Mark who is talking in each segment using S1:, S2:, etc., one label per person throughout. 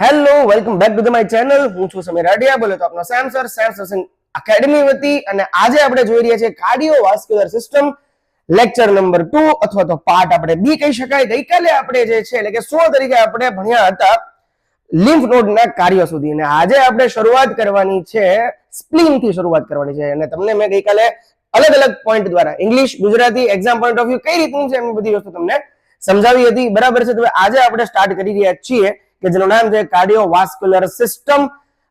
S1: Hello, welcome back to my channel. હું છું સમીર રાડિયા, બોલે તો આપનો સેમ સર સેન્સ એકેડમી વતી. અને આજે આપણે જોઈ રહ્યા છીએ કાર્ડિયોવાસ્ક્યુલર સિસ્ટમ લેક્ચર નંબર 2 અથવા તો પાર્ટ આપણે બી કહી શકાય. ગઈકાલે આપણે જે છે એટલે કે 16 તરીકે આપણે ભણ્યા હતા લિમ્ફ નોડના કાર્યો સુધી, અને આજે આપણે શરૂઆત કરવાની છે સ્પ્લીન થી શરૂઆત કરવાની છે. અને તમને મેં ગઈકાલે અલગ અલગ પોઈન્ટ દ્વારા English, Gujarati, exam point of view કઈ રીતનું છે એની બધી વસ્તુ તમને સમજાવી હતી, બરાબર છે. તો આજે આપણે સ્ટાર્ટ કરી રહ્યા છીએ કે જેનું નામ છે કાર્ડિયોવાસ્ક્યુલર સિસ્ટમ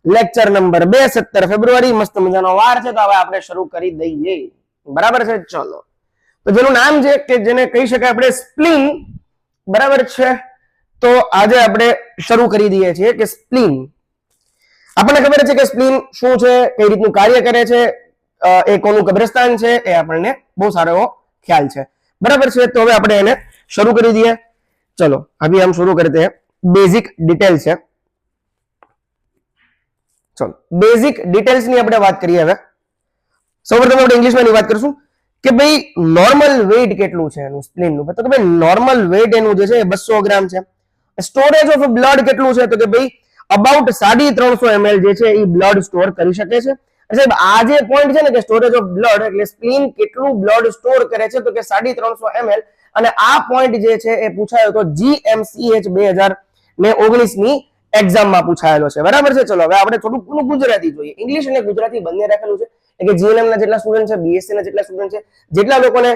S1: લેક્ચર નંબર 2, 17 ફેબ્રુઆરી. મસ્ત મજાનો વાર છે, તો હવે આપણે શરૂ કરી દઈએ, બરાબર છે. ચલો, તો જેનું નામ છે કે જેને કહી શકાય આપણે સ્પ્લીન, બરાબર છે. તો આજે આપણે શરૂ કરી દઈએ છીએ કે સ્પ્લીન. આપણને ખબર છે કે સ્પ્લીન શું છે, કઈ રીતનું કાર્ય કરે છે, એ કોનું કબ્રસ્તાન છે, એ આપણને બહુ સારો એવો ખ્યાલ છે, બરાબર છે. તો હવે આપણે એને શરૂ કરી દઈએ. ચલો, અભી हम शुरू करते हैं. બેઝિક ડિટેલ્સ છે. ચલો, બેઝિક ડિટેલ્સ ની આપણે વાત કરીએ. હવે સૌપ્રથમ આપણે ઇંગ્લિશમાં ની વાત કરીશું કે ભાઈ નોર્મલ વેઇટ કેટલું છે એનું સ્પ્લીન નું. તો કે ભાઈ નોર્મલ વેઇટ એનું જે છે એ 200 ગ્રામ છે. સ્ટોરેજ ઓફ બ્લડ કેટલું છે, તો કે ભાઈ અબાઉટ 350 ml જે છે એ બ્લડ સ્ટોર કરી શકે છે. સાહેબ આ જે પોઈન્ટ છે ને કે સ્ટોરેજ ઓફ બ્લડ એટલે સ્પ્લીન કેટલું બ્લડ સ્ટોર કરે છે, તો કે 350 ml. અને આ પોઈન્ટ જે છે એ પૂછાયો હતો GMCH 2019 ની એક્ઝામમાં પૂછાયેલો છે, બરાબર છે. ચલો, હવે આપણે થોડું ગુજરાતી જોઈએ. ઇંગ્લિશ અને ગુજરાતી બંને રાખેલું છે. એટલે કે જીએનએમ ના જેટલા સ્ટુડન્ટ છે, બીએસસી ના જેટલા સ્ટુડન્ટ છે, જેટલા લોકોને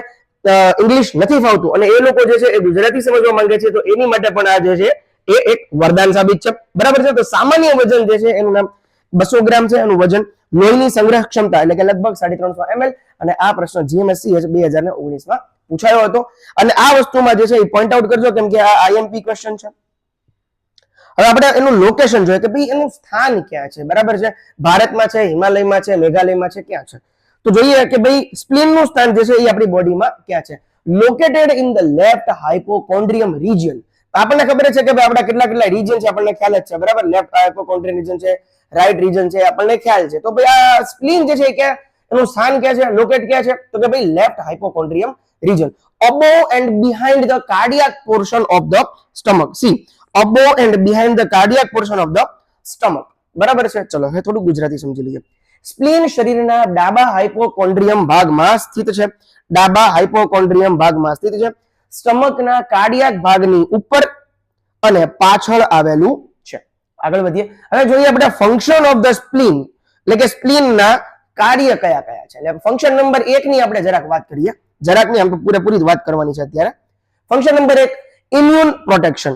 S1: ઇંગ્લિશ નથી ફાવતું અને એ લોકો જે છે એ ગુજરાતી સમજવા માંગે છે, તો એની માટે પણ આ જે છે એ એક વરદાન સાબિત છે, બરાબર છે. તો સામાન્ય વજન જે છે એનું નામ 200 ગ્રામ છે. એનું વજન, લોહીની સંગ્રહ ક્ષમતા એટલે કે લગભગ 350 ml. અને આ પ્રશ્ન GMSCH 2019 માં પૂછાયો હતો. અને આ વસ્તુમાં જે છે એ પોઈન્ટ આઉટ કરજો, કેમ કે આ આઈએમપી ક્વેશ્ચન છે. હવે આપણે એનું લોકેશન જોઈએ કે ભાઈ એનું સ્થાન ક્યાં છે, બરાબર છે. ભારતમાં છે, હિમાલયમાં છે, મેઘાલયમાં છે, ક્યાં છે? તો જોઈએ કે ભાઈ સ્પ્લીન નું સ્થાન જે છે એ આપણી બોડીમાં ક્યાં છે. Located in the left hypochondrium region. આપણને ખબર છે કે ભાઈ આપણા કેટલા રિજિયન છે, આપણને ખ્યાલ જ છે, બરાબર. લેફ્ટ હાઇપોકોન્ડ્રિયમ રિજિયન છે, રાઈટ રિજન છે, આપણને ખ્યાલ છે. તો ભાઈ આ સ્પ્લીન જે છે ક્યાં, એનું સ્થાન ક્યાં છે, લોકેટ ક્યાં છે, તો કે ભાઈ left હાઇપોકોન્ડ્રિયમ region, above and behind the cardiac portion of the stomach. See, above and behind the cardiac portion of the stomach, બરાબર છે. ચલો, હવે થોડું ગુજરાતી સમજી લઈએ. સ્પ્લીન શરીરના ડાબા હાઇપોકોન્ડ્રિયમ ભાગમાં સ્થિત છે. ડાબા હાઇપોકોન્ડ્રિયમ ભાગમાં સ્થિત છે. સ્ટમકના કાર્ડિયાક ભાગની ઉપર અને પાછળ આવેલું છે. આગળ વધીએ. હવે જોઈએ આપણે ફંક્શન ઓફ ધ સ્પ્લીન, એટલે કે સ્પ્લીનના કાર્ય કયા કયા છે. એટલે ફંક્શન નંબર 1 ની આપણે જરાક વાત કરીએ. જરાક નહીં, આમ તો પૂરેપૂરી વાત કરવાની છે અત્યારે. Function number 1, immune protection.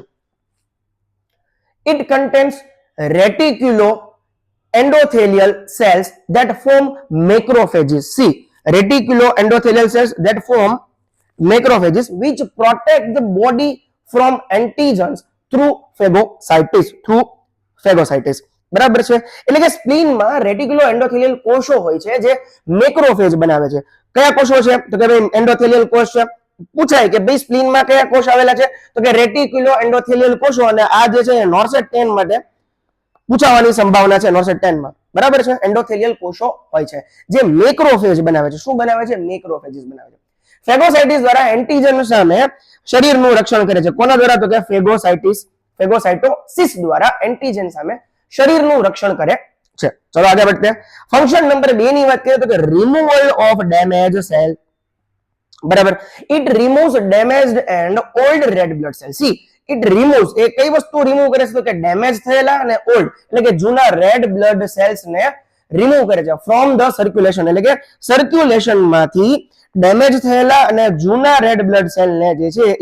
S1: It contains reticulo endothelial cells that form macrophages. See, reticulo endothelial cells that form macrophages which protect the body from antigens through phagocytis. બરાબર છે. એટલે કે સ્પ્લીનમાં રેટિક્યુલો એન્ડોથેલિયલ કોષો હોય છે જે મેક્રોફેજ બનાવે છે. કયા કોષો છે, તો કે ભાઈ એન્ડોથેલિયલ કોષ છે. પૂછાય કે ભાઈ સ્પ્લીનમાં કયા કોષ આવેલા છે, તો કે રેટિક્યુલો એન્ડોથેલિયલ કોષો. અને આ જે છે નોર્સેટ 10 માટે પૂછાવાની સંભાવના છે. નોર્સેટ 10 માં, બરાબર છે, એન્ડોથેલિયલ કોષો હોય છે જે મેક્રોફેજ બનાવે છે. શું બનાવે છે? મેક્રોફેજીસ બનાવે છે. ફેગોસાઇટિસ દ્વારા એન્ટીજન સામે શરીરનું રક્ષણ કરે છે. કોના દ્વારા? તો કે ફેગોસાઇટોસિસ દ્વારા એન્ટીજન સામે શરીરનું રક્ષણ કરે છે. ચલો આગળ વધીએ. ફંક્શન નંબર 2 ની વાત કરીએ તો કે રિમૂવલ ઓફ ડેમેજ સેલ, બરાબર. It removes damaged and old red blood cell. See, it removes, એ કઈ વસ્તુ રિમૂવ કરે છે, તો કે ડેમેજ થયેલા અને ઓલ્ડ એટલે કે જૂના રેડ બ્લડ સેલ્સ ને રિમૂવ કરે છે ફ્રોમ ધ સર્ક્યુલેશન. એટલે કે સર્ક્યુલેશન માંથી ડેમેજ થયેલા અને જૂના રેડ બ્લડ સેલ ને જે છે એ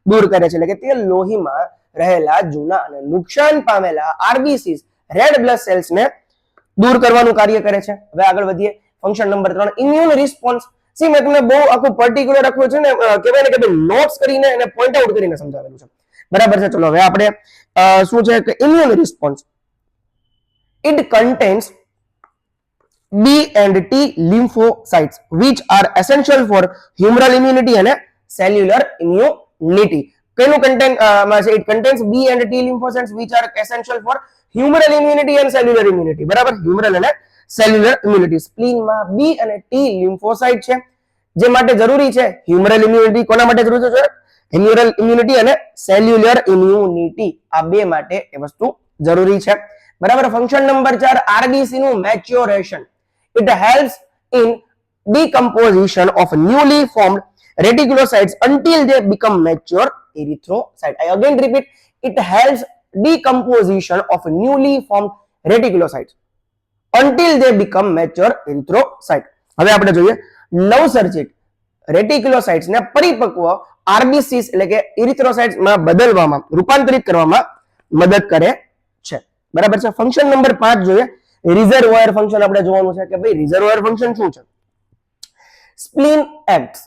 S1: દૂર કરે છે. એટલે કે તે લોહીમાં રહેલા જૂના અને નુકસાન પામેલા આરબીસીસ રેડ બ્લડ સેલ્સ ને દૂર કરવાનું કાર્ય કરે છે. હવે આગળ વધીએ. Function number 3, immune response. C, મેં તમને બહુ આખું પર્ટિક્યુલર આખું છે ને કહેવાય ને કે ભાઈ નોટ્સ કરીને અને પોઈન્ટ આઉટ કરીને સમજાવેલું છે, બરાબર છે. ચલો, હવે આપણે શું છે કે immune response. It contains B and T lymphocytes which are essential for humoral immunity and cellular immunity. કેનું કન્ટેન્ટ માં છે? It contains B and T lymphocytes which are essential for humoral immunity and cellular immunity, બરાબર. humoral અને cellular immunity. સ્પ્લીનમાં B અને T lymphocyte છે જે માટે જરૂરી છે humoral immunity. કોના માટે જરૂરી છે? humoral immunity અને cellular immunity. આ બે માટે એ વસ્તુ જરૂરી છે. બરાબર. ફંક્શન નંબર 4 આરબીસી નું maturation. It helps in decomposition of newly formed reticulocytes until they become mature erythrocyte. I again repeat, it helps decomposition of newly formed reticulocytes until they become mature erythrocyte. હવે આપણે જોઈએ નવસર્જિત રેટિક્યુલોસાઇટ્સ ને પરિપક્વ RBCs એટલે કે ઇરિથ્રોસાઇટ્સ માં બદલવામાં રૂપાંતરિત કરવામાં મદદ કરે છે. બરાબર છે. ફંક્શન નંબર 5 જોઈએ રિઝર્વોયર ફંક્શન આપણે જોવાનું છે કે ભાઈ રિઝર્વોયર ફંક્શન શું છે. Spleen acts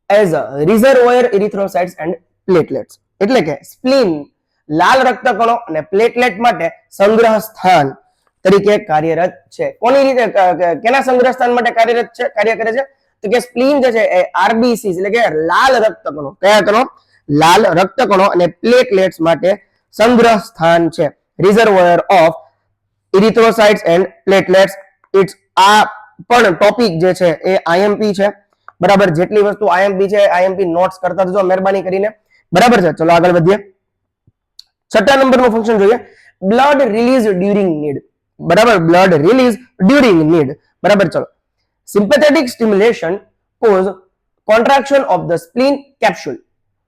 S1: as a reservoir erythrocytes and platelets. એટલે કે સ્પ્લીન લાલ રક્તકણો અને પ્લેટલેટ માટે સંગ્રહ સ્થાન તરીકે કાર્યરત છે. કોની રીતે કેના સંગ્રહ સ્થાન માટે કાર્ય કરે છે તો કે સ્પ્લીન જે છે એ આરબીસી એટલે કે લાલ રક્તકણો કયા કણો લાલ રક્તકણો અને પ્લેટલેટ્સ માટે સંગ્રહ સ્થાન છે. Reservoir of ઇરિથ્રોસાઇટ્સ and platelets. It's આ પણ ટોપિક જે છે એ આઈએમપી છે. બરાબર. જેટલી વસ્તુ આઈએમપી છે આઈએમપી નોટ્સ કરતા જજો મહેરબાની કરીને. બરાબર છે. ચલો આગળ વધીએ. 6 નંબરનું ફંક્શન જોઈએ બ્લડ રિલીઝ ડ્યુરિંગ નીડ. બરાબર. Blood release during need. બરાબર. ચલો sympathetic stimulation cause contraction of the spleen capsule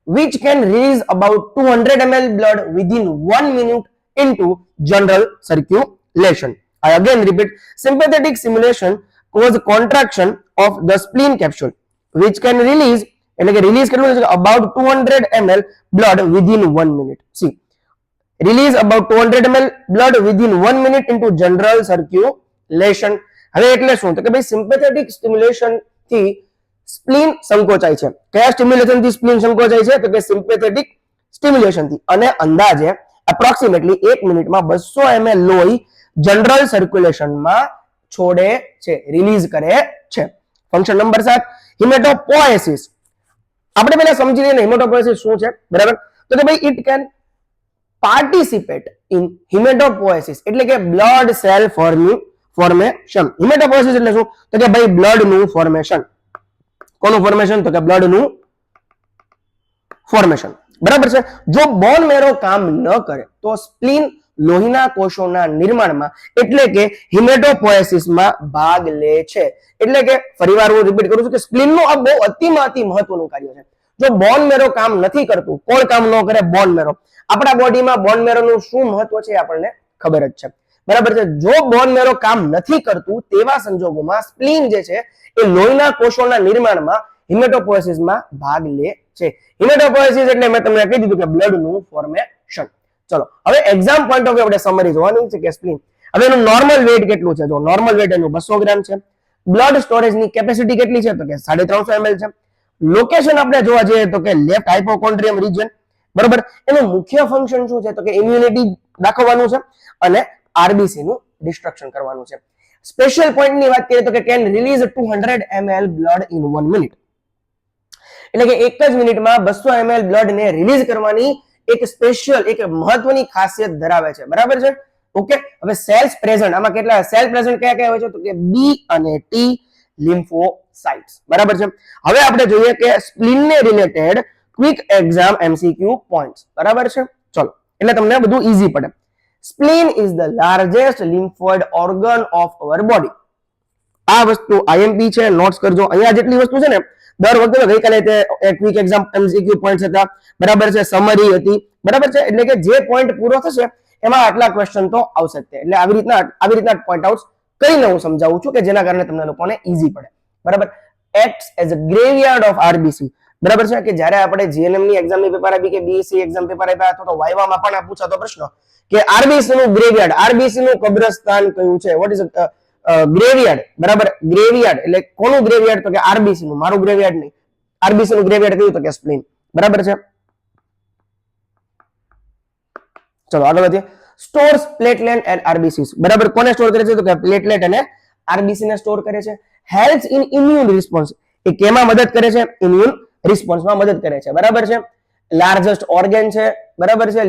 S1: which can release about 200 ml blood within 1 minute into general circulation. I again repeat, sympathetic stimulation cause contraction of the spleen capsule which can release એટલે કે release કેટલું છે about 200 ml blood within 1 minute. See, release about 200 ml blood within 1 minute into general circulation. હવે એટલે શું તો કે ભાઈ સિમ્પેથેટિક સ્ટિમ્યુલેશન થી સ્પ્લીન સંકોચાય છે. કયા સ્ટિમ્યુલેશન થી સ્પ્લીન સંકોચાય છે તો કે સિમ્પેથેટિક સ્ટિમ્યુલેશન થી અને અંદાજે એપ્રોક્સિમેટલી 1 મિનિટમાં 200 ml લોહી જનરલ સર્ક્યુલેશનમાં છોડે છે રિલીઝ કરે છે. Function number 7 હિમેટોપોએસિસ. આપણે પહેલા સમજી લઈએ હિમેટોપોએસિસ શું છે. બરાબર. તો કે ભાઈ ઇટ કેન પાર્ટિસિપેટ ઇન હિમેટોપોએસિસ એટલે કે બ્લડ સેલ ફોર્મેશન. હિમેટોપોએસિસ એટલે શું તો કે ભાઈ બ્લડ નું ફોર્મેશન. કોનું ફોર્મેશન તો કે બ્લડ નું ફોર્મેશન. બરાબર છે. જો બોન મેરો કામ ન કરે તો સ્પ્લીન લોહીના કોષોના નિર્માણમાં એટલે કે હિમેટોપોએસિસમાં ભાગ લે છે. એટલે કે ફરીવાર હું રિપીટ કરું છું કે સ્પ્લીનનું આ બહુ અતિમાં અતિ મહત્વનું કાર્ય છે. જો બોન મેરો કામ નથી કરતું, કોણ કામ ન કરે બોન મેરો. આપણા બોડીમાં બોન મેરોનું શું મહત્વ છે આપણને ખબર જ છે. બરાબર છે. જો બોન મેરો કામ નથી કરતું તેવા સંજોગોમાં સ્પ્લીન જે છે એ લોહીના કોષોના નિર્માણમાં હિમેટોપોએસિસમાં ભાગ લે છે. હિમેટોપોએસિસ એટલે મેં તમને કહી દીધું કે બ્લડનું ફોર્મેશન. ચલો હવે એક્ઝામ પોઈન્ટ ઓફ વ્યૂ આપણે સમરી જોવાની છે કે સ્પ્લીન. હવે એનું નોર્મલ વેઇટ કેટલું છે? જો નોર્મલ વેઇટ એનું 200 ગ્રામ છે. બ્લડ સ્ટોરેજની કેપેસિટી કેટલી છે તો કે 350 ml છે. લોકેશન આપણે જોવા જઈએ તો કે લેફ્ટ હાઇપોકોન્ડ્રિયમ રિજન. બરાબર. એનું મુખ્ય ફંક્શન શું છે તો કે ઇમ્યુનિટી દાખવવાનું છે અને આરબીસી નું ડિસ્ટ્રક્શન કરવાનું છે. સ્પેશિયલ પોઈન્ટ ની વાત કરીએ તો કે can release 200 ml blood in 1 minute. એટલે કે એક જ મિનિટમાં 200 ml બ્લડ ને રિલીઝ કરવાની એક સ્પેશિયલ એક મહત્વની ખાસિયત ધરાવે છે. બરાબર છે. ઓકે. હવે સેલ્સ પ્રેઝન્ટ આમાં કેટલા સેલ પ્રેઝન્ટ કયા કયા હોય છે તો કે બી અને ટી લિમ્ફોસાઇટ્સ. બરાબર છે. હવે આપણે જોઈએ કે સ્પ્લીન ને related quick exam MCQ points. બરાબર છે. ચલો એટલે તમને બધું ઈઝી પડે. Spleen is the largest lymphoid organ of our body. આ વસ્તુ આઈએમપી છે, નોટ્સ કરજો. અહીંયા જેટલી વસ્તુ છે ને દર વખતે ગઈકાલે તે ક્વિક એક્ઝામ એમસીક્યુ પોઈન્ટ્સ હતા. બરાબર છે. સમરી હતી. બરાબર છે. એટલે કે જે પોઈન્ટ પૂરો થશે એમાં આટલા ક્વેશ્ચન તો આવશે જ. એટલે આવી રીતના પોઈન્ટ આઉટ કરીને હું સમજાવું છું કે જેના કારણે તમને લોકોને ઈઝી પડે. બરાબર. Acts as a graveyard of RBC. બરાબર છે. કે જ્યારે આપણે જીએનએમ ની એક્ઝામ ની પેપર આપી કે બીએસસી એક્ઝામ પેપર આપ્યા અથવા તો વાયવામાં પણ આ પૂછાતો પ્રશ્ન કે આરબીસી નું ગ્રેવયાર્ડ, આરબીસી નું કબ્રસ્તાન કયું છે? What is graveyard. બરાબર. ગ્રેવયાર્ડ એટલે કોનું ગ્રેવયાર્ડ તો કે આરબીસી નું. મારું ગ્રેવયાર્ડ નહીં. આરબીસી નું ગ્રેવયાર્ડ કયું તો કે સ્પ્લીન. બરાબર છે. ચલો આગળ વધીએ. Stores platelet and RBC. બરાબર. કોને સ્ટોર કરે છે તો કે પ્લેટલેટ અને આરબીસી ને સ્ટોર કરે છે. Helps in immune response. એ કેમાં મદદ કરે છે? ઇમ્યુન રિસ્પોન્સમાં મદદ કરે છે. બરાબર છે. લાર્જેસ્ટ ઓર્ગન છે. બરાબર છે.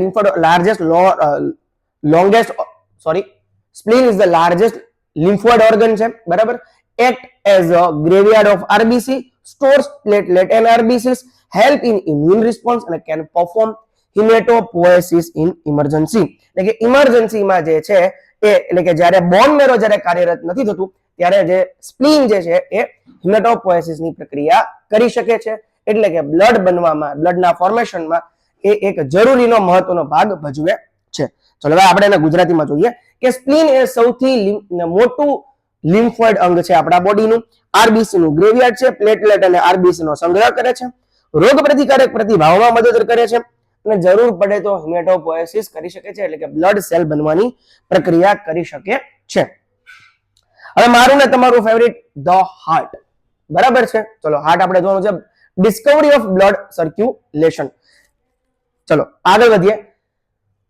S1: Spleen is the largest lymphoid organ છે. બરાબર. Act as a graveyard of RBC, stores platelet and RBCs, help in immune response અને can perform haematopoiesis in emergency, એટલે કે ઇમરજન્સીમાં જે છે એ, એટલે કે જ્યારે બોન મેરો જ્યારે કાર્યરત નથી થતું ત્યારે જે સ્પ્લીન જે છે એ હિમેટોપોએસિસની પ્રક્રિયા કરી શકે છે, એટલે કે બ્લડ બનવામાં, બ્લડના ફોર્મેશનમાં એ એક જરૂરીનો મહત્વનો ભાગ ભજવે છે. ચલો હવે આપણે એને ગુજરાતીમાં જોઈએ કે સ્પ્લીન એ સૌથી મોટું લિમ્ફોઇડ અંગ છે આપણા બોડીનું. આરબીસી નું ગ્રેવયાર્ડ છે, પ્લેટલેટ અને આરબીસી નો સંગ્રહ કરે છે, રોગ પ્રતિકારક પ્રતિભાવમાં મદદ કરે છે અને જરૂર પડે તો હિમેટોપોએસિસ કરી શકે છે, એટલે કે બ્લડ સેલ બનવાની પ્રક્રિયા કરી શકે છે. હવે મારું ને તમારું ફેવરિટ ધ હાર્ટ, બરાબર છે. ચલો હાર્ટ આપણે જોવાનું છે. Discovery of blood circulation. ચલો આગળ વધીએ.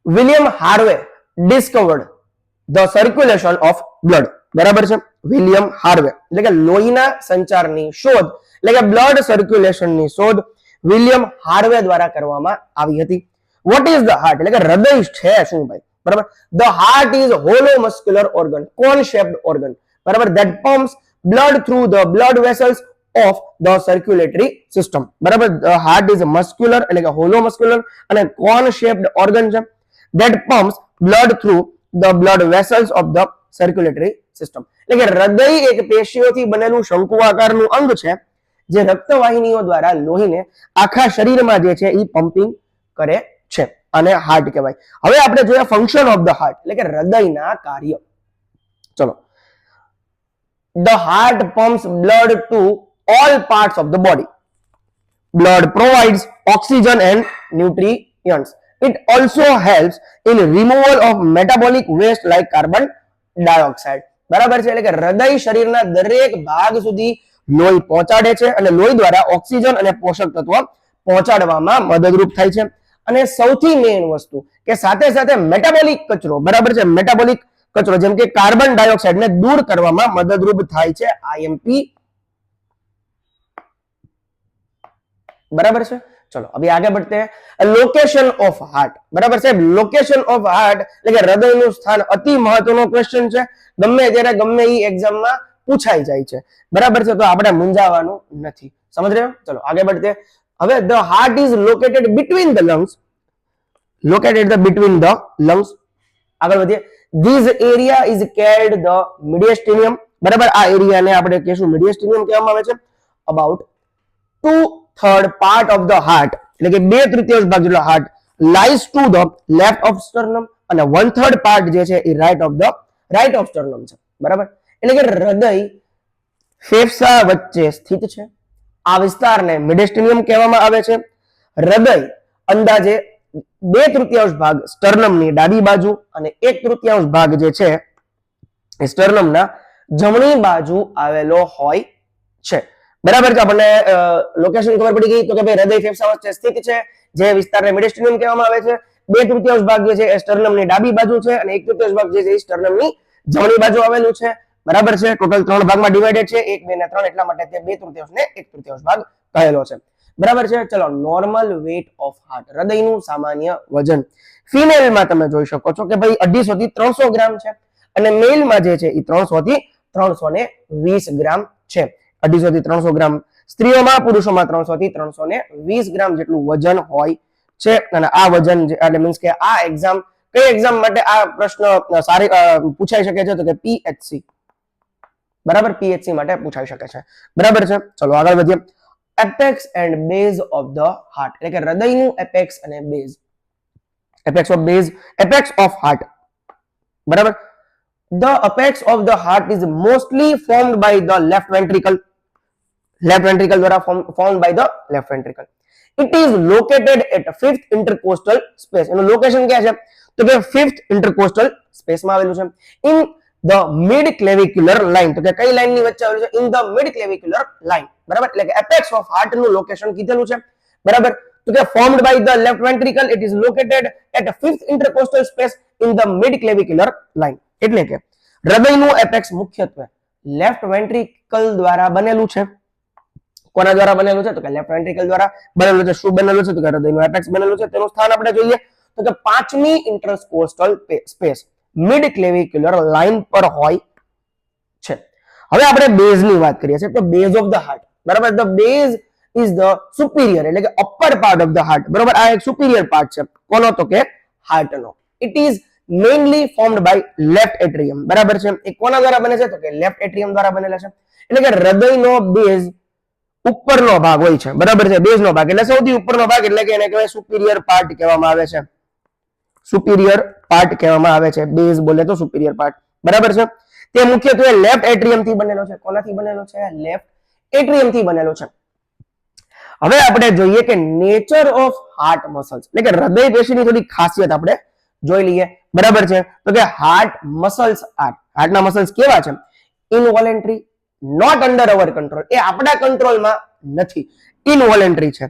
S1: William Harvey discovered the circulation of blood, બરાબર છે. વિલિયમ હાર્વે એટલે કે લોહીના સંચારની શોધ, એટલે કે બ્લડ સર્ક્યુલેશનની શોધ વિલિયમ હાર્વે દ્વારા કરવામાં આવી હતી. વોટ ઇઝ ધ હાર્ટ, એટલે કે હૃદય છે શું ભાઈ, બરાબર. The heart is hollow muscular organ, cone shaped organ, બરાબર, that pumps blood through the blood vessels of the circulatory system, બરાબર. The heart is muscular એટલે કે hollow muscular અને cone shaped organ છે that pumps blood through the blood vessels of the circulatory system, એટલે કે હૃદય એક પેશીઓથી બનેલું શંકુ આકારનું અંગ છે જે રક્તવાહિનીઓ દ્વારા લોહીને આખા શરીરમાં જે છે એ પમ્પિંગ કરે છે અને હાર્ટ કહેવાય. હવે આપણે જોઈએ ફંક્શન ઓફ ધ હાર્ટ, એટલે કે હૃદયના કાર્ય. ચલો, the heart pumps blood to all parts of the body. Blood provides oxygen and nutrients. It also helps in removal of metabolic waste like carbon dioxide, બરાબર છે. એટલે કે હૃદય શરીરના દરેક ભાગ સુધી લોહી પહોંચાડે છે અને લોહી દ્વારા ઓક્સિજન અને પોષક તત્વો પહોંચાડવામાં મદદરૂપ થાય છે. અને સૌથી મેઇન વસ્તુ કે સાથે સાથે મેટાબોલિક કચરો, બરાબર છે, મેટાબોલિક કચરો જેમ કે કાર્બન ડાયોક્સાઇડ ને દૂર કરવામાં મદદરૂપ થાય છે આઈએમપી, બરાબર છે. ચલો અભી આગે बढ़ते हैं. લોકેશન ઓફ હાર્ટ, બરાબર છે. લોકેશન ઓફ હાર્ટ એટલે કે હૃદયનું સ્થાન અતિ મહત્વનો ક્વેશ્ચન છે. ગમે ત્યારે ગમે એ એક્ઝામમાં પૂછાઈ જાય છે, બરાબર છે. તો આપણે મૂંઝાવાનું નથી, સમજ રહ્યો. ચલો આગે बढ़ते हैं. હવે the heart is located between the lungs, located between the lungs. આગળ વધીએ. This area is called the mediastinum, બરાબર. આ એરિયાને આપણે કહીશું mediastinum કહેવામાં આવે છે. About 2/3 part of the heart, એટલે કે 2/3 ભાગ જેટલો heart lies to the left of sternum અને 1/3 part જે છે એ right of sternum છે, બરાબર. એટલે કે હૃદય ફેફસા વચ્ચે સ્થિત છે. આ વિસ્તારને mediastinum કહેવામાં આવે છે. હૃદય અંદાજે 2/3 ભાગ સ્ટર્નમની ડાબી બાજુ અને 1/3 ભાગ જે છે એ સ્ટર્નમના જમણી બાજુ આવેલો હોય છે, બરાબર છે. આપણને લોકેશન ખબર પડી ગઈ તો કે ભાઈ હૃદય ફેફસા વચ્ચે સ્થિત છે, જે વિસ્તારને મિડિસ્ટિનિયમ કહેવામાં આવે છે. 2/3 ભાગ જે છે એ સ્ટર્નમની ડાબી બાજુ છે અને 1/3 ભાગ જે છે એ સ્ટર્નમની જમણી બાજુ આવેલું છે, બરાબર છે. ટોટલ 3 ભાગમાં ડિવાઇડેડ છે, 1, 2 ને 3, એટલા માટે તે 2/3 ને 1/3 ભાગ કહેલો છે, બરાબર છે. ચલો નોર્મલ વેટ ઓફ હાર્ટ, હૃદયનું સામાન્ય વજન. ફિમેલમાં તમે જોઈ શકો છો કે ભાઈ 250 થી 300 ગ્રામ છે અને મેલમાં જે છે એ 300 થી 320 ગ્રામ છે. 250 થી 300 ગ્રામ સ્ત્રીઓમાં, પુરુષોમાં 300 થી 320 ગ્રામ જેટલું વજન હોય છે. અને આ વજન એટલે મીન્સ કે આ એક્ઝામ કઈ એક્ઝામ માટે આ પ્રશ્ન સારી પૂછાઈ શકે છે તો કે પીએચસી, બરાબર, પીએચસી માટે પૂછાઈ શકે છે, બરાબર છે. ચલો આગળ વધીએ. Apex and base of the heart, એટલે કે હૃદયનું એપેક્સ અને બેઝ. એપેક્સ ઓફ હાર્ટ, બરાબર. The apex of the heart is mostly formed by the left ventricle. દ્વારા formed by the left ventricle. It is located at 5th intercostal space. એનું location ક્યાં છે તો કે 5th intercostal space માં આવેલું છે. In the mid clavicular line, તો કે કઈ લાઈન ની વચ્ચે આવેલું છે? In the mid clavicular line, બરાબર. એટલે કે apex of heart નું લોકેશન કીધેલું છે, બરાબર. તો કે formed by the left ventricle, it is located at 5th intercostal space in the mid clavicular line. એટલે કે હૃદયનું એપેક્સ મુખ્યત્વે લેફ્ટ વેન્ટ્રિકલ દ્વારા બનેલું છે. કોના દ્વારા બનેલું છે તો કે લેફ્ટ વેન્ટ્રિકલ દ્વારા બનેલું છે. શું બનેલું છે તો કે હૃદયનું એપેક્સ બનેલું છે. તેનું સ્થાન આપણે જોઈએ તો કે 5મી ઇન્ટરકોસ્ટલ સ્પેસ મિડ ક્લેવિક્યુલર લાઇન પર હોય છે. હવે આપણે બેઝ ની વાત કરીએ છીએ તો બેઝ ઓફ ધ હાર્ટ, બરાબર. The base is the superior એટલે કે upper part of the heart. બરોબર, આ એક સુપિરિયર પાર્ટ છે કોનો? તો કે હાર્ટનો. It is mainly formed by left atrium. બરાબર છે. એ કોના દ્વારા બને છે? તો કે લેફ્ટ એટ્રિયમ દ્વારા બનેલા છે. એટલે કે હૃદયનો બેઝ ઉપરનો ભાગ હોય છે. બરાબર છે, બેઝનો ભાગ એટલે સૌથી ઉપરનો ભાગ એટલે કે એને કહેવાય સુપિરિયર પાર્ટ કહેવામાં આવે છે. સુપિરિયર પાર્ટ કહેવામાં આવે છે. બેઝ બોલે તો સુપિરિયર પાર્ટ. બરાબર છે. તે મુખ્યત્વે લેફ્ટ એટ્રિયમ થી બનેલો છે. કોનાથી બનેલો છે? લેફ્ટ એટ્રિયમ થી બનેલો છે. હવે આપણે જોઈએ કે નેચર ઓફ હાર્ટ મસલ્સ એટલે કે હૃદય પેશીની થોડી ખાસિયત આપણે જોઈ લઈએ. બરાબર છે. તો કે હાર્ટ મસલ્સ હાર્ટના મસલ્સ કેવા છે? Involuntary, not under hour control. એ આપણા કંટ્રોલમાં નથી, ઇનવોલેન્ટરી છે.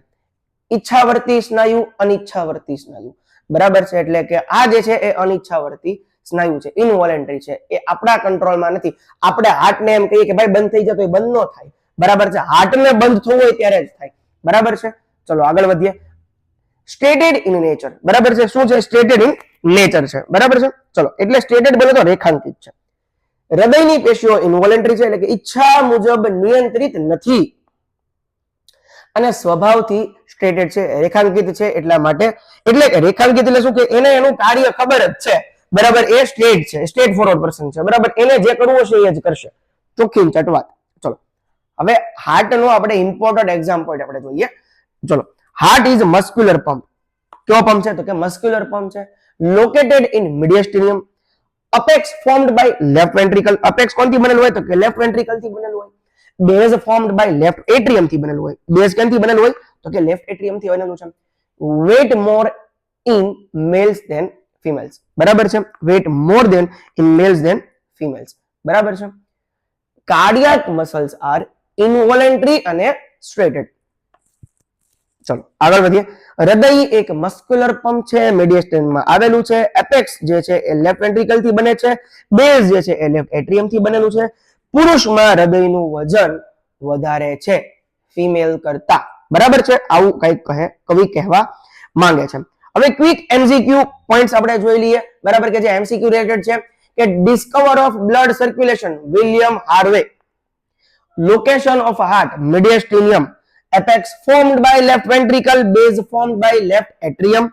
S1: ઈચ્છાવર્તી સ્નાયુ, અનિચ્છાવર્તી સ્નાયુ. બરાબર છે. એટલે કે આ જે છે એ અનિચ્છાવર્તી સ્નાયુ છે, ઇનવોલેન્ટરી છે. એ આપણા કંટ્રોલમાં નથી. આપણે હાર્ટને એમ કહીએ કે ભાઈ બંધ થઈ જાય તો એ બંધ ન થાય. બરાબર છે. હાર્ટને બંધ થવું હોય ત્યારે જ થાય. બરાબર છે. ચલો આગળ વધીએ. Stated in nature. બરાબર છે. શું છે? સ્ટેટેડ ઇન નેચર છે. બરાબર છે. ચલો, એટલે સ્ટેટેડ બોલે તો રેખાંકિત છે. હૃદયની પેશીઓ ઇનવોલેન્ટરી છે એટલે કે ઈચ્છા મુજબ નિયંત્રિત નથી અને સ્વભાવથી સ્ટેટેડ છે, રેખાંકિત છે. એટલા માટે એટલે રેખાંકિત એટલે શું કે એને એનું કાર્ય ખબર જ છે. બરાબર, એ સ્ટેટ છે, સ્ટેટ ફોરવર્ડ પર્સન છે. બરાબર, એને જે કરવું હશે એ જ કરશે. ચોખ્ખી ચટવાત. ચલો હવે હાર્ટનો આપણે ઇમ્પોર્ટન્ટ એક્ઝામ્પલ આપણે જોઈએ. ચલો, હાર્ટ ઇઝ મસ્ક્યુલર પંપ. કયો પંપ છે? તો કે મસ્ક્યુલર પંપ છે. Located in mediastinum. Apex formed by left ventricle. Apex કોણથી બનેલું હોય? તો કે લેફ્ટ વેન્ટ્રિકલ થી બનેલું હોય. Base formed by left atrium થી બનેલું હોય. બેઝ ક્યાંથી બનેલું હોય? તો કે લેફ્ટ એટ્રિયમ થી બનેલું છે. Weight more in males than females. બરાબર છે. Weight more than in males than females. બરાબર છે. કાર્ડિયાક મસલ્સ આર ઇનવોલેન્ટરી અને સ્ટ્રેટેડ. ચલો આગળ વધીએ. હૃદય એક મસ્ક્યુલર પંપ છે, મીડિયસ્ટેરિયમમાં આવેલું છે. એપેક્સ જે છે એ લેફ્ટ વેન્ટ્રિકલ થી બને છે. બેઝ જે છે એ લેફ્ટ એટ્રિયમ થી બનેલું છે. પુરુષમાં હૃદયનું વજન વધારે છે ફિમેલ કરતા. બરાબર છે. આવું કંઈક કવિ કહેવા માંગે છે. હવે ક્વિક એમસીક્યુ પોઈન્ટ્સ આપણે જોઈ લઈએ. બરાબર, કે જે એમસીક્યુ રિલેટેડ છે. કે discover of blood circulation William Harvey. Location of heart mediastinum. apex formed by left ventricle, base formed by left atrium.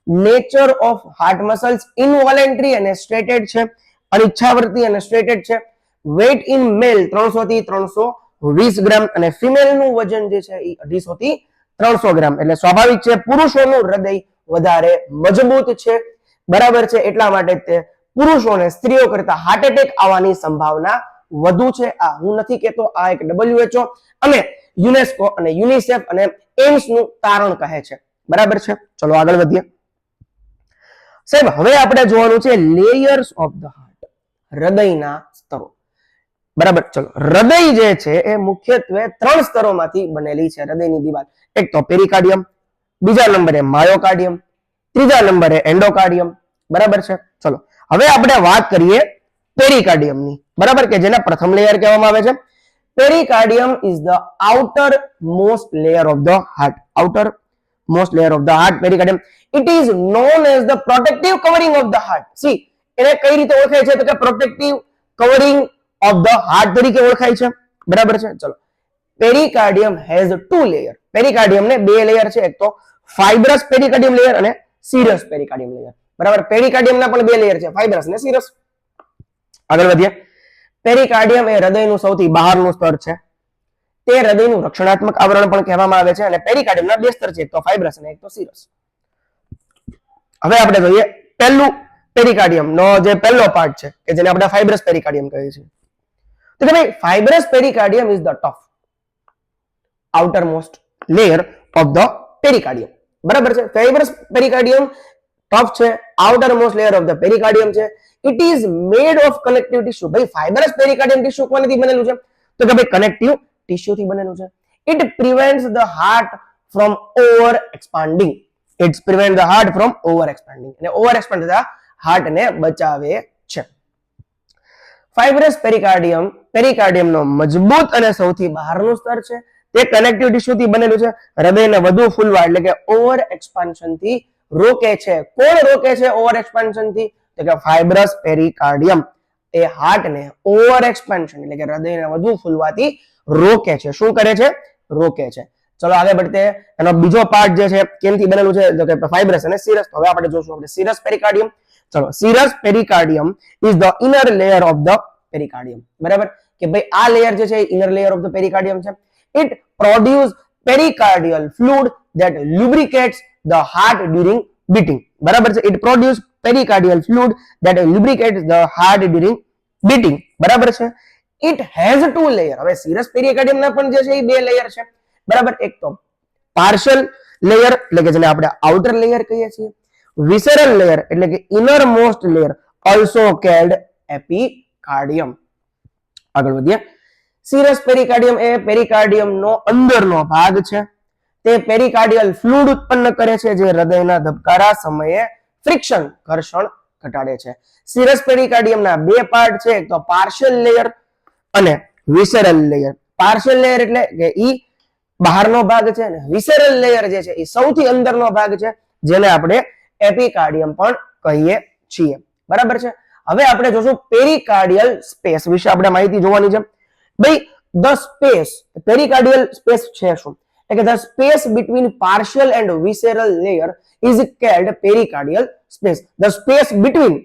S1: Nature of heart muscles involuntary અને સ્ટ્રેટેડ છે, અનિચ્છાવર્તી અને સ્ટ્રેટેડ છે. weight in male 300 થી 320 ગ્રામ અને ફિમેલ નું વજન જે છે એ 250 થી 300 ગ્રામ. એટલે સ્વાભાવિક છે પુરુષોનું હૃદય વધારે મજબૂત છે. બરાબર છે. એટલા માટે તે પુરુષોને સ્ત્રીઓ કરતા હાર્ટ એટેક આવવાની સંભાવના વધુ છે. આ હું નથી કહેતો, આ એક WHO અને યુનેસ્કો અને યુનિસેફ અને એમ્સ નું તારણ કહે છે. બરાબર છે. ચલો આગળ વધીએ. સાહેબ હવે આપણે જોવાનું છે લેયર્સ ઓફ ધ હાર્ટ, હૃદયના સ્તરો. બરાબર. ચલો, હૃદય જે છે એ મુખ્યત્વે 3 સ્તરોમાંથી બનેલી છે. હૃદયની દિવાલ એક તો પેરિકાર્ડિયમ, બીજા નંબરે માયોકાર્ડિયમ, ત્રીજા નંબરે એન્ડોકાર્ડિયમ. બરાબર છે. ચલો હવે આપણે વાત કરીએ પેરિકાર્ડિયમની. બરાબર, કે જેને પ્રથમ લેયર કહેવામાં આવે છે. Pericardium is the outermost layer of the heart. Outermost layer of the heart, pericardium. It is known as the protective covering of the heart. See, એને કઈ રીતે ઓળખાય છે? તો કે protective covering of the heart તરીકે ઓળખાય છે. બરાબર છે. ચલો, pericardium has 2 layer. pericardium ને 2 લેયર છે. એક તો fibrous pericardium layer અને serous pericardium layer. બરાબર, pericardium ના પણ 2 લેયર છે, fibrous અને serous. આગળ વધીએ. પેરિકાર્ડિયમ એ હૃદયનું સૌથી બહારનું સ્તર છે. તે હૃદયનું રક્ષણાત્મક આવરણ પણ કહેવામાં આવે છે. અને પેરિકાર્ડિયમના 2 સ્તર છે, એક તો ફાઇબ્રસ અને એક તો સિરસ. હવે આપણે જોઈએ પહેલું પેરિકાર્ડિયમ નો જે પહેલો પાર્ટ છે કે જેને આપણે ફાઇબ્રસ પેરિકાર્ડિયમ કહીએ છીએ. તો કે ભાઈ fibrous pericardium is the tough outermost layer of the pericardium. બરાબર છે. ફાઇબ્રસ પેરિકાર્ડિયમ ટફ છે, outermost layer of the pericardium છે. It is made of connective tissue. ભાઈ ફાઇબ્રસ પેરિકાર્ડિયમ ટિશ્યુ કોનાથી બનેલું છે? તો કે ભાઈ કનેક્ટિવ ટિશ્યુ થી બનેલું છે. It prevents the heart from over expanding. It prevents the heart from over expanding. અને ઓવર એક્સપાન્ડ થતા હાર્ટ ને બચાવે છે. ફાઇબ્રસ પેરિકાર્ડિયમ નો મજબૂત અને સૌથી બહારનું સ્તર છે. તે કનેક્ટિવ ટિશ્યુ થી બનેલું છે. હૃદયને વધુ ફૂલવા એટલે કે ઓવર એક્સપાન્શન થી રોકે છે. કોણ રોકે છે ઓવર એક્સપાન્શન થી? તો કે ફાઇબ્રસ પેરિકાર્ડિયમ એ હાર્ટને ઓવર એક્સપાન્શન એટલે કે હૃદયને વધુ ફૂલવાથી રોકે છે. શું કરે છે? રોકે છે. ચલો આગળ बढ़ते हैं એનો બીજો પાર્ટ જે છે કેમથી બનેલું છે તો કે ફાઇબ્રસ અને સિરસ. તો હવે આપણે જોશું આપણે સિરસ પેરિકાર્ડિયમ. ચલો serous pericardium is the inner layer of the pericardium. બરાબર કે ભાઈ આ લેયર જે છે inner layer of the pericardium છે. It produce pericardial fluid that lubricates the heart during beating. બરાબર છે. It produce pericardial fluid that lubricates the heart during beating. બરાબર છે. It has two layer. હવે સિરસ પેરિકાર્ડિયમ ના પણ જે છે એ બે લેયર છે. બરાબર એક તો પાર્શિયલ લેયર એટલે કે જેને આપણે આઉટર લેયર કહીએ છીએ, વિસરલ લેયર એટલે કે innermost layer also called epicardium. આગળ વધીએ. સિરસ પેરિકાર્ડિયમ એ પેરિકાર્ડિયમ નો અંદરનો ભાગ છે. તે પેરિકાર્ડિયલ ફ્લુઇડ ઉત્પન્ન કરે છે જે હૃદયના ધબકારા સમયે ફ્રિક્શન ઘર્ષણ ઘટાડે છે. સિરસ પેરિકાર્ડિયમના બે પાર્ટ છે, એક તો પાર્શિયલ લેયર અને વિસરલ લેયર. પાર્શિયલ લેયર એટલે કે ઈ બહારનો ભાગ છે અને વિસરલ લેયર જે છે એ સૌથી અંદરનો ભાગ છે જેને આપણે એપિકાર્ડિયમ પણ કહીએ છીએ. બરાબર છે. હવે આપણે જોશું પેરિકાર્ડિયલ સ્પેસ વિશે આપણે માહિતી જોવાની છે. ભાઈ ધ સ્પેસ પેરિકાર્ડિયલ સ્પેસ છે શું? એટલે કે the space between parietal and visceral layer is called pericardial space. The space between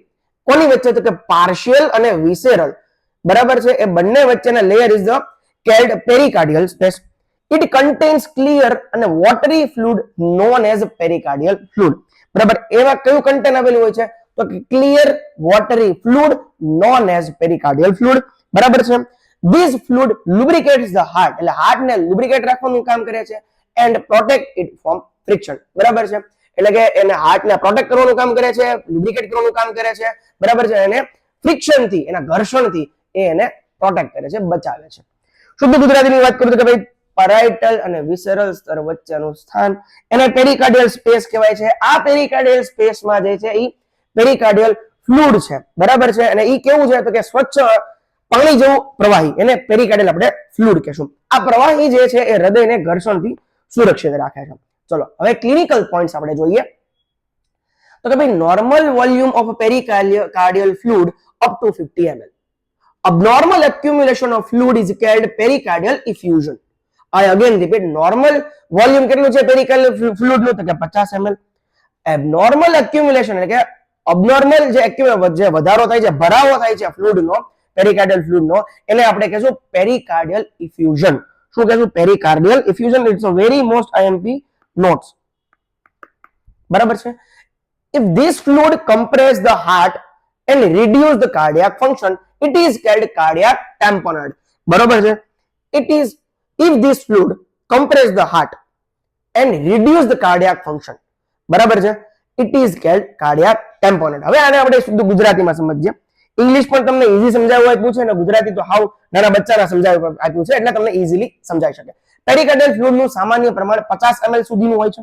S1: કોની વચ્ચે? તો કે પાર્શિયલ અને વિસેરલ. બરાબર છે. એ બંને વચ્ચેના layer is the called pericardial space. It contains clear and watery fluid known as pericardial fluid. બરાબર એમાં કયું કન્ટેન્ટ આવેલું હોય છે? તો કે clear watery fluid known as pericardial fluid. બરાબર છે. This fluid lubricates the heart એટલે હાર્ટને lubricate રાખવાનું કામ કરે છે and protect it from friction. બરાબર છે. એટલે કે એને હાર્ટને પ્રોટેક્ટ કરવાનું કામ કરે છે, lubricate કરવાનું કામ કરે છે. બરાબર છે. એને ફ્રિક્શન થી એના ઘર્ષણથી એને પ્રોટેક્ટ કરે છે, બચાવે છે. શુદ્ધ ગુજરાતીની વાત કરું તો કે ભાઈ પેરાઇટલ અને વિસરલ સ્તર વચ્ચેનું સ્થાન એને પેરિકાર્ડિયલ સ્પેસ કહેવાય છે. આ પેરિકાર્ડિયલ સ્પેસમાં જે છે એ પેરિકાર્ડિયલ ફ્લુઇડ છે. બરાબર છે. અને એ કેવું છે? તો કે સ્વચ્છ પાણી જેવું પ્રવાહી, એને પેરિકાર્ડિયલ આપણે ફ્લુઇડ કહેશું. આ પ્રવાહી જે છે એ હૃદયને ઘર્ષણથી સુરક્ષિત રાખે છે. ચલો હવે ક્લિનિકલ પોઈન્ટ્સ આપણે જોઈએ. તો કે ભાઈ normal volume of pericardial fluid up to 50 ml. Abnormal accumulation of fluid is called pericardial effusion. I again repeat, normal volume કેટલું છે પેરિકાર્ડિયલ ફ્લુઇડ નું? તો કે 50 ml. Abnormal accumulation એટલે કે abnormal જે વધારો થાય છે, ભરાવો થાય છે ફ્લુઇડ નો, પેરિકાર્ડિયલ ફ્લુઇડ નો, એને આપણે કહેશું પેરિકાર્ડિયલ ઇફ્યુઝન. શું કહેશું? Pericardial effusion. It's a very most IMP notes. બરાબર છે. If this fluid compress the heart and reduce the cardiac function, it is called cardiac tamponade. બરાબર છે. It is if this fluid compress the heart and reduce the cardiac function, બરાબર છે, it is called cardiac tamponade. હવે આને આપણે શુદ્ધ ગુજરાતીમાં સમજીએ. ઇંગ્લિશ પણ તમને ઈઝી સમજાવવું આપ્યું છે ને ગુજરાતી તો હાવ નાના બચ્ચાના સમજાવવું આપ્યું છે એટલે તમને ઈઝીલી સમજાઈ શકે. પેરિકાર્ડિયલ ફ્લુઇડ નું સામાન્ય પ્રમાણ 50 ml સુધીનું હોય છે.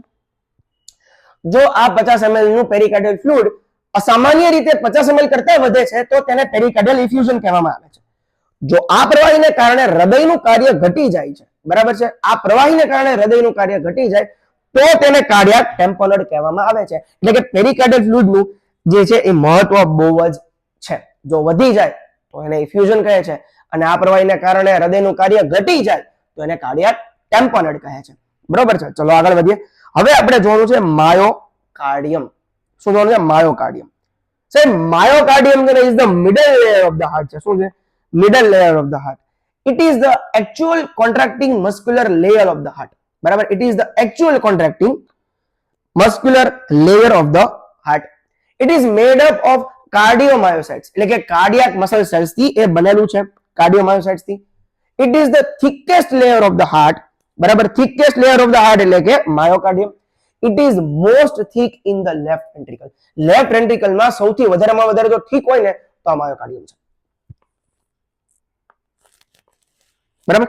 S1: જો આ 50 ml નું પેરિકાર્ડિયલ ફ્લુઇડ અસામાન્ય રીતે 50 ml કરતા વધે છે તો તેને પેરિકાર્ડિયલ ઇફ્યુઝન કહેવામાં આવે છે. જો આ પ્રવાહીને કારણે હૃદયનું કાર્ય ઘટી જાય છે, બરાબર છે, આ પ્રવાહીને કારણે હૃદયનું કાર્ય ઘટી જાય તો તેને કાર્ડિયાક ટેમ્પોનેડ કહેવામાં આવે છે. એટલે કે પેરિકાર્ડિયલ ફ્લુઇડનું જે છે એ મહત્વ બહુ જ છે. જો વધી જાય તો એને ઇફ્યુઝન કહે છે અને આ પ્રવાહીને કારણે હૃદયનું કાર્ય ઘટી જાય તો એને કાર્ડિયાક ટેમ્પોનેડ કહે છે. બરાબર છે. ચલો આગળ વધીએ. હવે આપણે જોવાનું છે માયોકાર્ડિયમ. શું જોવાનું છે? માયોકાર્ડિયમ. સાહેબ myocardium is the middle layer of the heart છે. શું છે? Middle layer of the heart. It is the actual contracting muscular layer of the heart. બરાબર. It is the actual contracting muscular layer of the heart. It is made up of cardiomyocytes એટલે કે cardiac muscle cells થી એ બનેલું છે, cardiomyocytes થી. It is the thickest layer of the heart. બરાબર. thickest layer of the heart એટલે કે માયોકાર્ડિયમ. It is most thick in the left ventricle. Left ventricle માં સૌથી વધારેમાં વધારે જો થીક હોય ને તો આ માયોકાર્ડિયમ છે. બરાબર.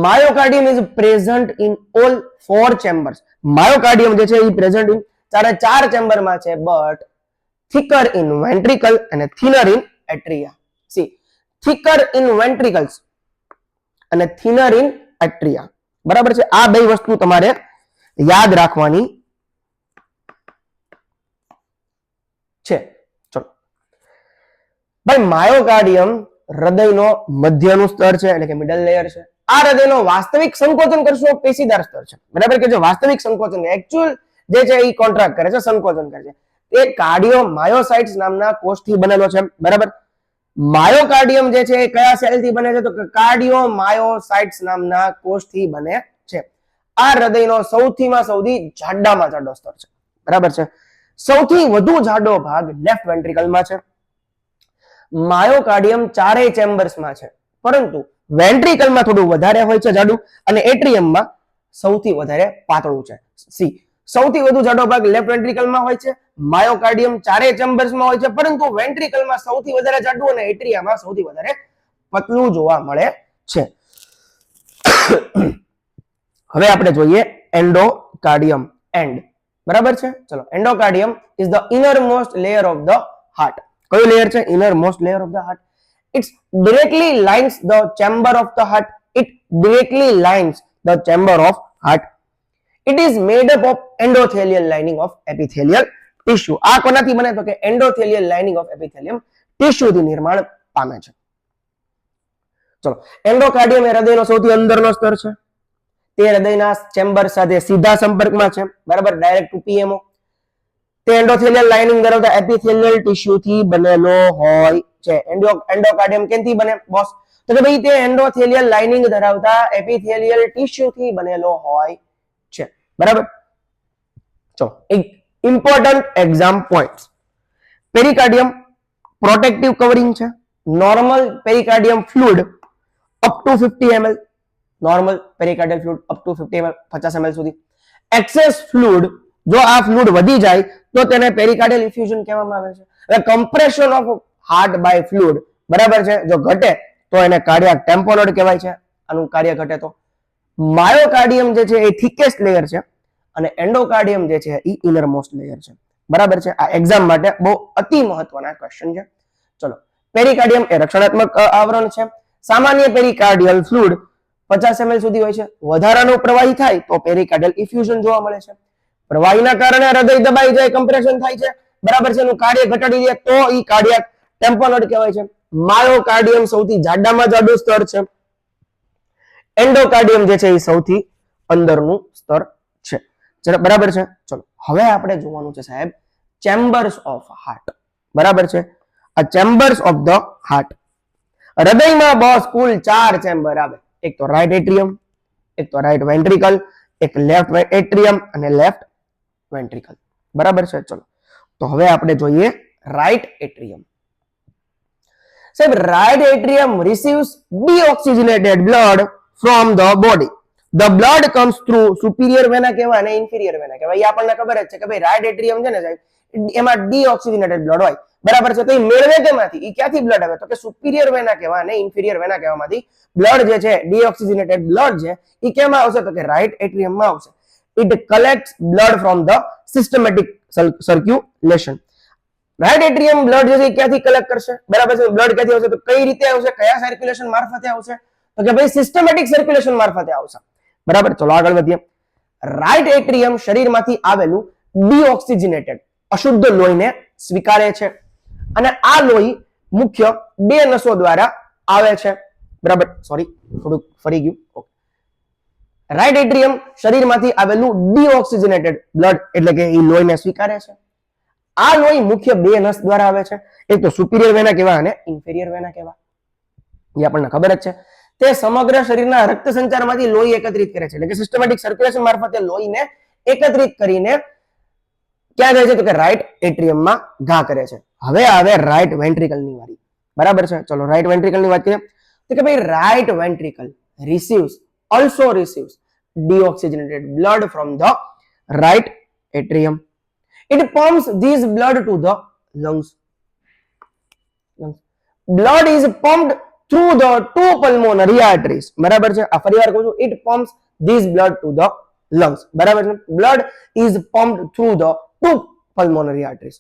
S1: Myocardium is present in all 4 chambers. Myocardium જે છે એ પ્રેઝન્ટ ઇન ચારે 4 ચેમ્બરમાં છે, બટ થિકર ઇન વેન્ટ્રિકલ અને thinner in atria. See thicker in ventricles અને થિનર ઇન એટ્રિયા. બરાબર છે. આ બે વસ્તુ તમારે યાદ રાખવાની છે. ચલો ભાઈ માયોકાર્ડિયમ હૃદયનો મધ્યનું સ્તર છે એટલે કે મિડલ લેયર છે. આ હૃદયનો વાસ્તવિક સંકોચન કરશો પેશીદાર સ્તર છે, બરાબર, કે જે વાસ્તવિક સંકોચન એકચ્યુઅલ જે છે એ કોન્ટ્રાક્ટ કરે છે, સંકોચન કરે છે, એ કાર્ડિયોમાયોસાઇટ્સ નામના કોષથી બનેલો છે, બરાબર. માયોકાર્ડિયમ જે છે એ કયા સેલથી બને છે? તો કાર્ડિયોમાયોસાઇટ્સ નામના કોષથી બને છે. આ હૃદયનો સૌથી જાડામાં જાડો સ્તર છે, બરાબર છે. સૌથી વધુ જાડો ભાગ લેફ્ટ વેન્ટ્રિકલમાં છે. માયોકાર્ડિયમ ચારેય ચેમ્બર્સમાં છે, પરંતુ વેન્ટ્રિકલમાં થોડું વધારે હોય છે જાડું, અને એટ્રિયમમાં સૌથી વધારે પાતળું છે. સી, સૌથી વધુ જાડો ભાગ લેફ્ટ વેન્ટ્રિકલમાં હોય છે, માયોકાર્ડિયમ ચારેય ચેમ્બર્સમાં હોય છે, પરંતુ વેન્ટ્રિકલમાં સૌથી વધારે જાડું અને એટ્રિયામાં સૌથી વધારે પતલું જોવા મળે છે. હવે આપણે જોઈએ એન્ડોકાર્ડિયમ, એન્ડ, બરાબર છે. ચલો, endocardium is the innermost layer of the heart. કયું લેયર છે? Innermost layer of the heart. It directly lines the chamber of the heart. It directly lines the chamber of heart. It is made up of endothelial lining of epithelial tissue. આ કોનાથી બને? તો કે endothelial lining of epithelium tissue થી નિર્માણ પામે છે. ચલો, એન્ડોકાર્ડિયમ એ હૃદયનો સૌથી અંદરનો સ્તર છે. તે હૃદયના ચેમ્બર સાથે સીધા સંપર્કમાં છે, બરાબર, ડાયરેક્ટ ટુ પીએમઓ. તે એન્ડોથેલિયલ લાઇનિંગ ધરાવતા એપિથેલિયલ ટિશ્યુ થી બનેલો હોય છે. એન્ડોકાર્ડિયમ કેનથી બને બોસ? તો કે ભાઈ તે એન્ડોથેલિયલ લાઇનિંગ ધરાવતા એપિથેલિયલ ટિશ્યુ થી બનેલો હોય છે, બરાબર. ચલો, એક important exam points. Pericardium protective covering છે. Normal pericardium fluid up to 50 ml, normal pericardial fluid up to 50 ml, 50 ml સુધી. એક્સેસ ફ્લુઇડ, જો આ ફ્લુઇડ વધી જાય તો તેને પેરિકાર્ડિયલ ઇફ્યુઝન કહેવામાં આવે છે. હવે compression of heart by fluid, બરાબર છે, જો ઘટે તો એને કાર્ડિયાક ટેમ્પોનોડ કહેવાય છે. આનું કાર્ય ઘટે તો. માયોકાર્ડિયમ જે છે એ થિકેસ્ટ લેયર છે, અને એન્ડોકાર્ડિયમ જે છે એ ઇનરમોસ્ટ લેયર છે, બરાબર છે. આ એક્ઝામ માટે બહુ અતિ મહત્વના ક્વેશ્ચન છે. ચલો, પેરિકાર્ડિયમ એ રક્ષણાત્મક આવરણ છે. સામાન્ય પેરિકાર્ડિયલ ફ્લુઇડ 50 ml સુધી હોય છે. વધારાનું પ્રવાહી થાય તો પેરિકાર્ડિયલ ઇફ્યુઝન જોવા મળે છે. પ્રવાહીના કારણે હૃદય દબાઈ જાય, કમ્પ્રેશન થાય છે, બરાબર છે, એનું કાર્ય ઘટાડી દે તો ઈ કાર્ડિયાક ટેમ્પોનોડ કહેવાય છે. માયોકાર્ડિયમ સૌથી જાડામાં જાડું સ્તર છે. એન્ડોકાર્ડિયમ જે છે એ સૌથી અંદરનું સ્તર છે, બરાબર છે. ચલો, હવે આપણે જોવાનું છે સાહેબ ચેમ્બર્સ ઓફ હાર્ટ, બરાબર છે. આ ચેમ્બર્સ ઓફ ધ હાર્ટ. હૃદયમાં બોસ કુલ 4 ચેમ્બર આવે. એક તો રાઈટ એટ્રિયમ, એક તો રાઈટ વેન્ટ્રિકલ, એક લેફ્ટ એટ્રિયમ અને લેફ્ટ વેન્ટ્રિકલ, બરાબર છે. ચલો, તો હવે આપણે જોઈએ રાઈટ એટ્રિયમ. સાહેબ, right એટ્રિયમ receives deoxygenated blood from the body. The blood comes through superior vena કહેવાય અને inferior vena કહેવાય. એ આપણને ખબર જ છે કે ભાઈ રાઈટ એટ્રિયમ છે ને સાહેબ, એમાં deoxygenated blood હોય, બરાબર છે. તો એ મેળવે કેમાંથી? એ ક્યાંથી બ્લડ આવે? તો કે સુપિરિયર વેના કહેવાય અને ઇન્ફિરિયર વેના કહેવામાંથી બ્લડ જે છે, deoxygenated blood છે, એ કેમાં આવશે? તો કે રાઈટ એટ્રિયમમાં આવશે. It collects blood from the systematic circulation. Right એટ્રિયમ blood જે છે ક્યાંથી કલેક્ટ કરશે? બરાબર છે. બ્લડ ક્યાંથી આવશે? તો કઈ રીતે આવશે? કયા સર્ક્યુલેશન મારફતે આવશે? તો કે ભાઈ સિસ્ટમેટિક સર્ક્યુલેશન મારફતે આવશે, બરાબર. ચલો, આગળ વધીએ. રાઈટ એટ્રિયમ શરીરમાંથી આવેલું ડીઓક્સિજનેટેડ અશુદ્ધ લોહીને સ્વીકારે છે, અને આ લોહી મુખ્ય 2 નસો દ્વારા આવે છે, બરાબર. સોરી, થોડુંક ફરી ગયું. રાઈટ એટ્રિયમ શરીરમાંથી આવેલું ડીઓક્સિજનેટેડ બ્લડ એટલે કે એ લોહીને સ્વીકારે છે. આ લોહી મુખ્ય 2 નસ દ્વારા આવે છે. એક તો સુપિરિયર વેના કહેવાય અને ઇન્ફિરિયર વેના કહેવાય. એ આપણને ખબર જ છે. તે સમગ્ર શરીરના રક્ત સંચારમાંથી લોહી એકત્રિત કરે છે, એટલે કે સિસ્ટમેટિક સર્ક્યુલેશન મારફતે લોહીને એકત્રિત કરીને ક્યાં જાય છે? તો કે રાઈટ એટ્રિયમમાં ઘા કરે છે. હવે આવે રાઈટ વેન્ટ્રિકલની વારી, બરાબર છે. ચલો, રાઈટ વેન્ટ્રિકલની વાત કરીએ તો કે ભાઈ right ventricle also receives deoxygenated blood from the right atrium. It pumps this blood to the lungs. Blood is pumped through the 2 pulmonary arteries, બરાબર છે. આ ફરીવાર કહું છું, it pumps this blood to the lungs, બરાબર છે. Blood is pumped through the 2 pulmonary arteries.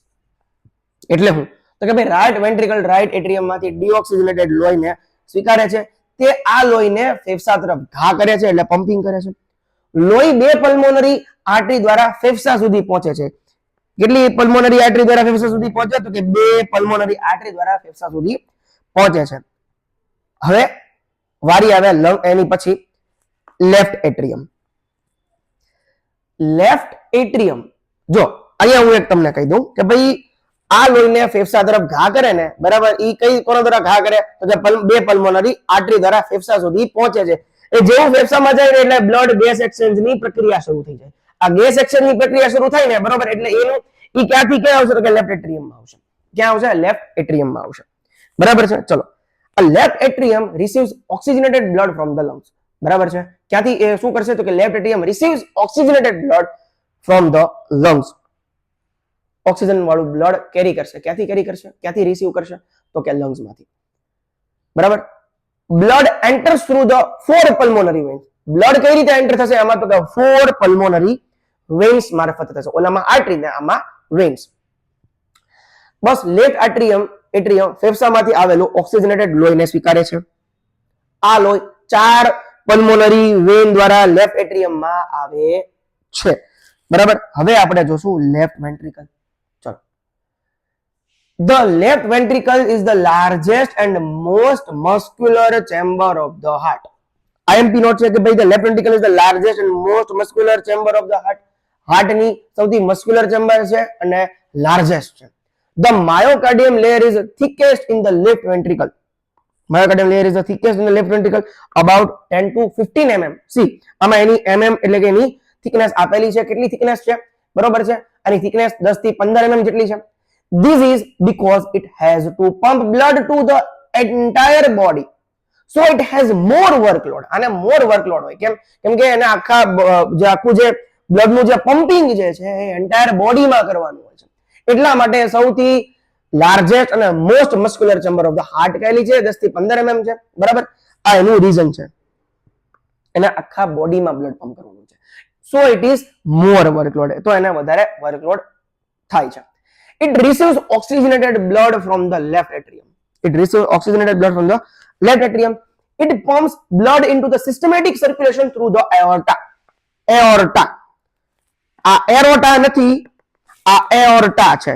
S1: એટલે હું તો કે ભાઈ રાઈટ વેન્ટ્રિકલ રાઈટ એટ્રિયમ માંથી ડીઓક્સિજનેટેડ લોહીને સ્વીકારે છે. તે આ લોહીને ફેફસા તરફ ઘા કરે છે, એટલે પમ્પિંગ કરે છે. લોહી 2 પલ્મોનરી આર્ટરી દ્વારા ફેફસા સુધી પહોંચે છે. કેટલી પલ્મોનરી આર્ટરી દ્વારા ફેફસા સુધી પહોંચે? તો કે 2 પલ્મોનરી આર્ટરી દ્વારા ફેફસા સુધી પહોંચે છે. હવે વારી આવે લંગ એની પછી લેફ્ટ એટ્રિયમ. લેફ્ટ એટ્રિયમ જો અહીંયા હું એક તમને કહી દઉં કે ભાઈ આ લોહીને ફેફસા તરફ ઘા કરે ને બરાબર, ઈ કઈ કોના દ્વારા ઘા કરે તો કે બે પલ્મોનરી આર્ટરી દ્વારા ફેફસા સુધી પહોંચે છે. એ જેવું ફેફસામાં જાય એટલે બ્લડ ગેસ એક્સચેન્જ ની પ્રક્રિયા શરૂ થઈ જાય. આ ગેસ એક્સચેન્જ ની પ્રક્રિયા શરૂ થાય ને બરાબર, એટલે એનું ઈ ક્યાંથી ક્યાં આવશે તો કે લેફ્ટ એટ્રિયમમાં આવશે. ક્યાં આવશે? લેફ્ટ એટ્રિયમમાં આવશે. બરાબર છે. ચલો, આ left atrium receives oxygenated blood from the lungs. બરાબર છે. ક્યાંથી એ શું કરશે તો કે left atrium receives oxygenated blood from the lungs. Oxygen વાળું બ્લડ કેરી કરશે. ક્યાંથી કેરી કરશે? ક્યાંથી રિસીવ કરશે તો કે લંગ્સ માંથી. બરાબર. Blood enters through the 4 pulmonary vans. Blood કઈ રીતે એન્ટર થશે આમાં તો કે 4 પલ્મોનરી વેન્સ મારફતે થશે. ઓલામાં આર્ટરી ને આમાં વેન્સ. બસ લેફ્ટ એટ્રિયમ ફેફસામાંથી આવેલું ઓક્સિજનેટેડ લોહીને સ્વીકારે છે. આ લોહી 4 પલ્મોનરી વેન દ્વારા લેફ્ટ એટ્રિયમમાં આવે છે. બરાબર. હવે આપણે જોશું લેફ્ટ વેન્ટ્રિકલ. ચલો, the left ventricle is the largest and most muscular chamber of the heart. IMP note છે કે ભાઈ the left ventricle is the largest and most muscular chamber of the heart. Heart ની સૌથી muscular chamber છે અને largest છે. The myocardium layer is thickest in the left ventricle. Myocardium layer is the thickest in the left ventricle, about 10 to 15 mm. See, આમાં એની mm એટલે કે એની thickness આપેલી છે. કેટલી થિકનેસ છે? બરોબર છે. આની થિકનેસ 10 થી 15 mm જેટલી છે. This is because it has to pump blood to the entire body. So it has more workload. આને more workload હોય. કેમ કે એને આખું જે બ્લડ નું જે પમ્પિંગ જે છે એ એન્ટાયર બોડીમાં કરવાનું હોય છે. એટલા માટે સૌથી લાર્જેસ્ટ અને most muscular chamber of the heart કહેલી છે. 10 થી 15 mm છે. બરાબર. આ એનું રીઝન છે. એને આખા બોડીમાં બ્લડ પમ્પ કરવાનું છે. So it is more workload. તો એને વધારે વર્કલોડ થાય છે. It receives oxygenated blood from the left atrium. It receives oxygenated blood from the left atrium. It pumps blood into the systematic circulation through the aorta. Aorta. આ aorta નથી, આ aorta છે.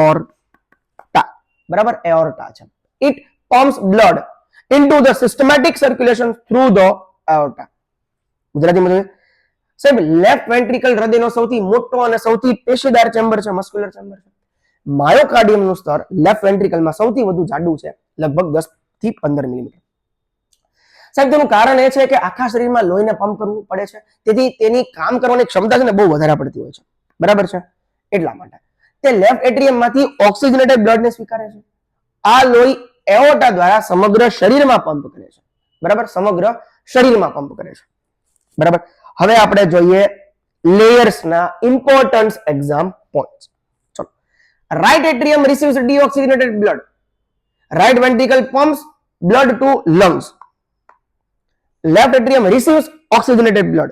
S1: aorta. બરાબર. aorta છે. It pumps blood into the systematic circulation through the aorta. ગુજરાતીમાં જોઈએ સાહેબ, left ventricle હૃદયનો સૌથી મોટો અને સૌથી પેશીદાર ચેમ્બર છે, મસ્ક્યુલર ચેમ્બર છે. માયોકાર્ડિયમ નું સ્તર લેફ્ટ વેન્ટ્રિકલમાં સૌથી વધુ જાડું છે, લગભગ 10 થી 15 મિલીમીટર. સાહેબ, તેનું કારણ એ છે કે આખા શરીરમાં લોહીને પંપ કરવું પડે છે, તેથી તેની કામ કરવાની ક્ષમતા છે ને બહુ વધારે પડતી હોય છે. બરાબર છે. એટલા માટે તે લેફ્ટ એટ્રિયમમાંથી ઓક્સિજનેટેડ બ્લડને સ્વીકારે છે. આ લોહી એઓર્ટા દ્વારા સમગ્ર શરીરમાં પંપ કરે છે. બરાબર. સમગ્ર શરીરમાં પંપ કરે છે. બરાબર. હવે આપણે જોઈએ લેયર્સના ઇમ્પોર્ટન્સ એક્ઝામ પોઈન્ટ્સ. ચલો, right atrium receives deoxygenated blood. Right ventricle pumps blood to lungs. Left atrium receives oxygenated blood.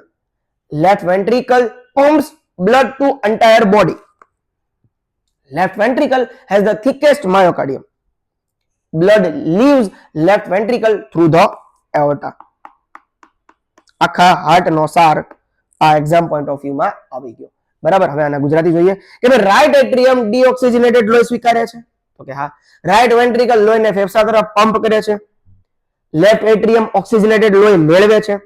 S1: Left ventricle pumps blood to entire body. Left ventricle has the thickest myocardium. Blood leaves left ventricle through the aorta. આખા heart નો સાર આ exam point of view માં આવી ગયો. બરાબર. હવે આના ગુજરાતી જોઈએ કે ભાઈ રાઈટ એટ્રિયમ ડીઓક્સિજનેટેડ લોહી સ્વીકારે છે. તો કે હા. રાઈટ વેન્ટ્રિકલ લોહીને ફેફસા તરફ પંપ કરે છે. લેફ્ટ એટ્રિયમ ઓક્સિજનેટેડ લોહી મેળવે છે.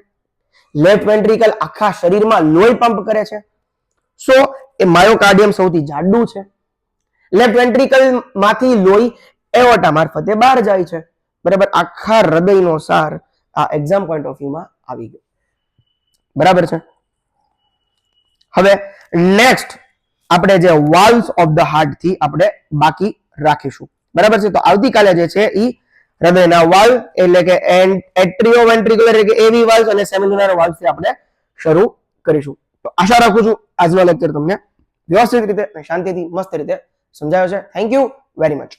S1: લેફ્ટ વેન્ટ્રિકલ આખા શરીરમાં લોહી પંપ કરે છે. સો એ માયોકાર્ડિયમ સૌથી જાડું છે. લેફ્ટ વેન્ટ્રિકલ માંથી લોહી એઓર્ટા મારફતે બહાર જાય છે. બરાબર. આખા હૃદયનો સાર આ એક્ઝામ પોઈન્ટ ઓફ વ્યૂ માં આવી ગયો. બરાબર છે. હવે નેક્સ્ટ આપણે જે વાલ્વ્સ ઓફ ધ હાર્ટ થી આપણે બાકી રાખીશું. બરાબર છે. તો આવતીકાલે જે છે એ હૃદયના વાલ્વ એટલે કે એટ્રિયોવેન્ટ્રિક્યુલર એટલે કે એવી વાલ્વ અને સેમિન્યુલર વાલ્વ થી આપણે શરૂ કરીશું. તો આશા રાખું છું આજનો લેક્ચર તમને વ્યવસ્થિત રીતે અને શાંતિથી મસ્ત રીતે સમજાયો છે. Thank you very much.